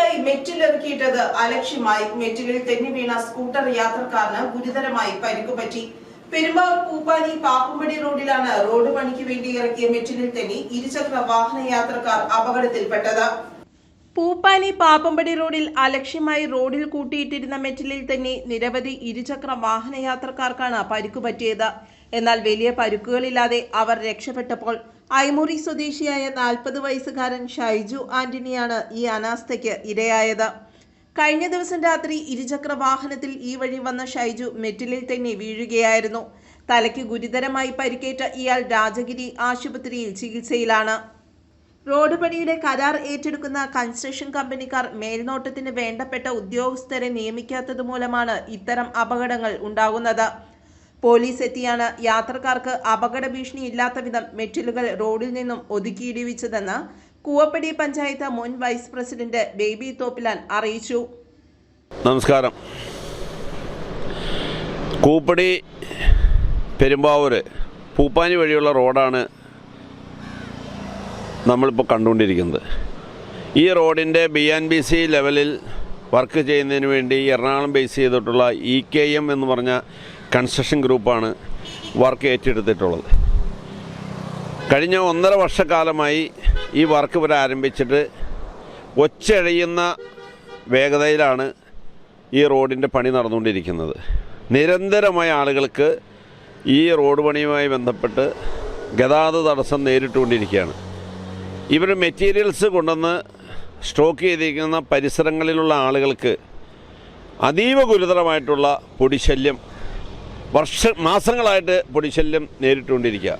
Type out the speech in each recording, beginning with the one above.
വർഷങ്ങളായി മെറ്റിലിറക്കിയിട്ടത് അലക്ഷ്യമായി. മെറ്റിലിൽ തെന്നി വീണ സ്കൂട്ടർ യാത്രക്കാരന് ഗുരുതരമായി പരിക്കുപറ്റി. പെരുമ്പാവൂർ പൂപ്പാനി പാപ്പുംപടി റോഡിലാണ് റോഡ് പണിക്ക് വേണ്ടി ഇറക്കിയ മെറ്റിലിൽ തെന്നി ഇരുചക്ര വാഹന യാത്രക്കാർ അപകടത്തിൽപ്പെട്ടത്. പൂപ്പാനി പാപ്പുംപടി റോഡിൽ അലക്ഷ്യമായി റോഡിൽ കൂട്ടിയിട്ടിരുന്ന മെറ്റിലിൽ തന്നെ നിരവധി ഇരുചക്ര വാഹന യാത്രക്കാർക്കാണ് പരിക്കുപറ്റിയത്. എന്നാൽ വലിയ പരുക്കുകളില്ലാതെ അവർ രക്ഷപ്പെട്ടപ്പോൾ ഐമുറി സ്വദേശിയായ 40 വയസ്സുകാരൻ ഷൈജു ആന്റണിയാണ് ഈ അനാസ്ഥയ്ക്ക് ഇരയായത്. കഴിഞ്ഞ ദിവസം രാത്രി ഇരുചക്ര വാഹനത്തിൽ ഈ വഴി വന്ന ഷൈജു മെറ്റിലിൽ തന്നെ വീഴുകയായിരുന്നു. തലയ്ക്ക് ഗുരുതരമായി പരിക്കേറ്റ ഇയാൾ രാജഗിരി ആശുപത്രിയിൽ ചികിത്സയിലാണ്. റോഡ് പണിയുടെ കരാർ ഏറ്റെടുക്കുന്ന കൺസ്ട്രക്ഷൻ കമ്പനിക്കാർ മേൽനോട്ടത്തിന് വേണ്ടപ്പെട്ട ഉദ്യോഗസ്ഥരെ നിയമിക്കാത്തത് മൂലമാണ് ഇത്തരം അപകടങ്ങൾ ഉണ്ടാകുന്നത്. പോലീസ് എത്തിയാണ് യാത്രക്കാർക്ക് അപകട ഭീഷണി ഇല്ലാത്ത വിധം മെറ്റിലുകൾ റോഡിൽ നിന്നും ഒതുക്കിയിടിവിച്ചതെന്ന് കൂവപ്പടി പഞ്ചായത്ത് മുൻ വൈസ് പ്രസിഡന്റ് ബേബി തോപ്പിലാൻ അറിയിച്ചു. നമസ്കാരം. കൂവപ്പടി പെരുമ്പാവൂര് പൂപ്പാനി വഴിയുള്ള റോഡാണ് നമ്മളിപ്പോൾ കണ്ടുകൊണ്ടിരിക്കുന്നത്. ഈ റോഡിൻ്റെ BNBC ലെവലിൽ വർക്ക് ചെയ്യുന്നതിന് വേണ്ടി എറണാകുളം ബേസ് ചെയ്തിട്ടുള്ള EKM എന്ന് പറഞ്ഞ കൺസ്ട്രക്ഷൻ ഗ്രൂപ്പാണ് വർക്ക് ഏറ്റെടുത്തിട്ടുള്ളത്. കഴിഞ്ഞ 1.5 വർഷക്കാലമായി ഈ വർക്ക് ഇവർ ആരംഭിച്ചിട്ട് ഒച്ചഴയുന്ന വേഗതയിലാണ് ഈ റോഡിൻ്റെ പണി നടന്നുകൊണ്ടിരിക്കുന്നത്. നിരന്തരമായ ആളുകൾക്ക് ഈ റോഡ് പണിയുമായി ബന്ധപ്പെട്ട് ഗതാഗത തടസ്സം നേരിട്ടുകൊണ്ടിരിക്കുകയാണ്. ഇവർ മെറ്റീരിയൽസ് കൊണ്ടുവന്ന് സ്റ്റോക്ക് ചെയ്തിരിക്കുന്ന പരിസരങ്ങളിലുള്ള ആളുകൾക്ക് അതീവ ഗുരുതരമായിട്ടുള്ള പൊടിശല്യം, മാസങ്ങളായിട്ട് പൊടിശല്യം നേരിട്ടുകൊണ്ടിരിക്കുക.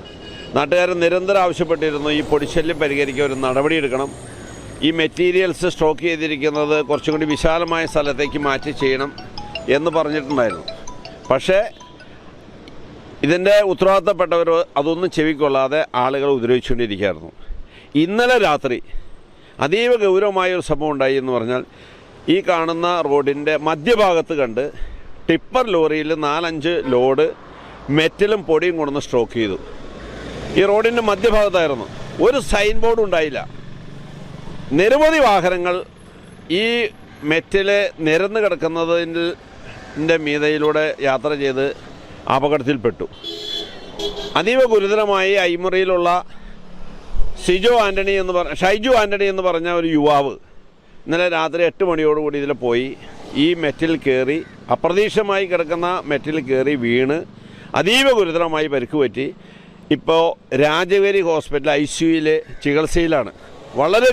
നാട്ടുകാർ നിരന്തരം ആവശ്യപ്പെട്ടിരുന്നു ഈ പൊടിശല്യം പരിഹരിക്കാൻ ഒരു നടപടിയെടുക്കണം, ഈ മെറ്റീരിയൽസ് സ്റ്റോക്ക് ചെയ്തിരിക്കുന്നത് കുറച്ചും കൂടി വിശാലമായ സ്ഥലത്തേക്ക് മാറ്റി ചെയ്യണം എന്ന് പറഞ്ഞിട്ടുണ്ടായിരുന്നു. പക്ഷേ ഇതിൻ്റെ ഉത്തരവാദിത്തപ്പെട്ടവർ അതൊന്നും ചെവിക്കൊള്ളാതെ ആളുകൾ ഉപദ്രവിച്ചുകൊണ്ടിരിക്കുകയായിരുന്നു. ഇന്നലെ രാത്രി അതീവ ഗൗരവമായൊരു സംഭവം ഉണ്ടായി എന്ന് പറഞ്ഞാൽ, ഈ കാണുന്ന റോഡിൻ്റെ മധ്യഭാഗത്ത് കണ്ട് ടിപ്പർ ലോറിയിൽ 4-5 ലോഡ് മെറ്റലും പൊടിയും കൊണ്ടുവന്ന് സ്റ്റോക്ക് ചെയ്തു. ഈ റോഡിൻ്റെ മധ്യഭാഗത്തായിരുന്നു. ഒരു സൈൻ ബോർഡ് ഉണ്ടായില്ല. നിരവധി വാഹനങ്ങൾ ഈ മെറ്റല് നിരന്ന് കിടക്കുന്നതിൻ്റെ മീതയിലൂടെ യാത്ര ചെയ്ത് അപകടത്തിൽപ്പെട്ടു. അതീവ ഗുരുതരമായി ഐമുറിയിലുള്ള ഷൈജു ആൻ്റണി എന്ന് പറഞ്ഞ ഒരു യുവാവ് ഇന്നലെ രാത്രി 8 മണിയോടുകൂടി ഇതിൽ പോയി ഈ മെറ്റിൽ കയറി, അപ്രതീക്ഷിതമായി കിടക്കുന്ന മെറ്റിൽ കയറി വീണ് അതീവ ഗുരുതരമായി പരിക്ക് പറ്റി. ഇപ്പോൾ രാജഗിരി ഹോസ്പിറ്റൽ ICUയിൽ ചികിത്സയിലാണ്. വളരെ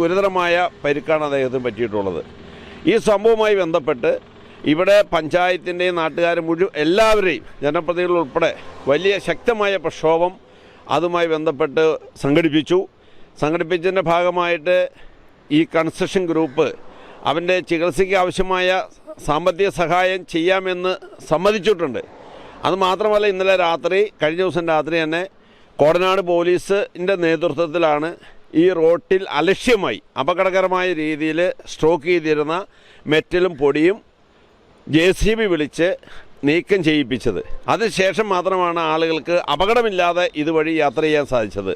ഗുരുതരമായ പരിക്കാണ് അദ്ദേഹത്തിന് പറ്റിയിട്ടുള്ളത്. ഈ സംഭവവുമായി ബന്ധപ്പെട്ട് ഇവിടെ പഞ്ചായത്തിൻ്റെയും നാട്ടുകാരും എല്ലാവരെയും ജനപ്രതിനിധികൾ ഉൾപ്പെടെ വലിയ ശക്തമായ പ്രക്ഷോഭം അതുമായി ബന്ധപ്പെട്ട് സംഘടിപ്പിച്ചതിൻ്റെ ഭാഗമായിട്ട് ഈ കൺസ്ട്രക്ഷൻ ഗ്രൂപ്പ് അവൻ്റെ ചികിത്സയ്ക്ക് ആവശ്യമായ സാമ്പത്തിക സഹായം ചെയ്യാമെന്ന് സമ്മതിച്ചിട്ടുണ്ട്. അതുമാത്രമല്ല, കഴിഞ്ഞ ദിവസം രാത്രി തന്നെ കോടനാട് പോലീസിൻ്റെ നേതൃത്വത്തിലാണ് ഈ റോഡിൽ അലക്ഷ്യമായി അപകടകരമായ രീതിയിൽ സ്റ്റോക്ക് ചെയ്തിരുന്ന മെറ്റലും പൊടിയും JCB വിളിച്ച് നീക്കം ചെയ്യിപ്പിച്ചത്. അതിനുശേഷം മാത്രമാണ് ആളുകൾക്ക് അപകടമില്ലാതെ ഇതുവഴി യാത്ര ചെയ്യാൻ സാധിച്ചത്.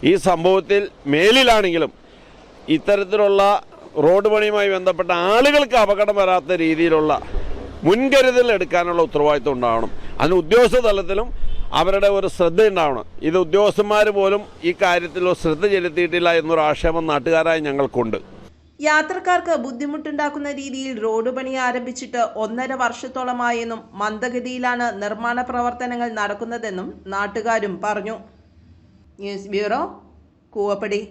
ഈ സംഭവത്തിൽ മേലിലാണെങ്കിലും ഇത്തരത്തിലുള്ള റോഡ് പണിയുമായി ബന്ധപ്പെട്ട ആളുകൾക്ക് അപകടം വരാത്ത രീതിയിലുള്ള മുൻകരുതൽ എടുക്കാനുള്ള ഉത്തരവാദിത്വം ഉണ്ടാവണം. അതിന് ഉദ്യോഗസ്ഥ തലത്തിലും അവരുടെ ഒരു ശ്രദ്ധ ഉണ്ടാവണം. ഇത് ഉദ്യോഗസ്ഥന്മാർ പോലും ഈ കാര്യത്തിൽ ശ്രദ്ധ ചെലുത്തിയിട്ടില്ല എന്നൊരു ആക്ഷേപം നാട്ടുകാരായി ഞങ്ങൾക്കുണ്ട്. യാത്രക്കാർക്ക് ബുദ്ധിമുട്ടുണ്ടാക്കുന്ന രീതിയിൽ റോഡ് പണി ആരംഭിച്ചിട്ട് 1.5 വർഷത്തോളമായെന്നും മന്ദഗതിയിലാണ് നിർമ്മാണ പ്രവർത്തനങ്ങൾ നടക്കുന്നതെന്നും നാട്ടുകാരും പറഞ്ഞു. News bureau, Koovappady.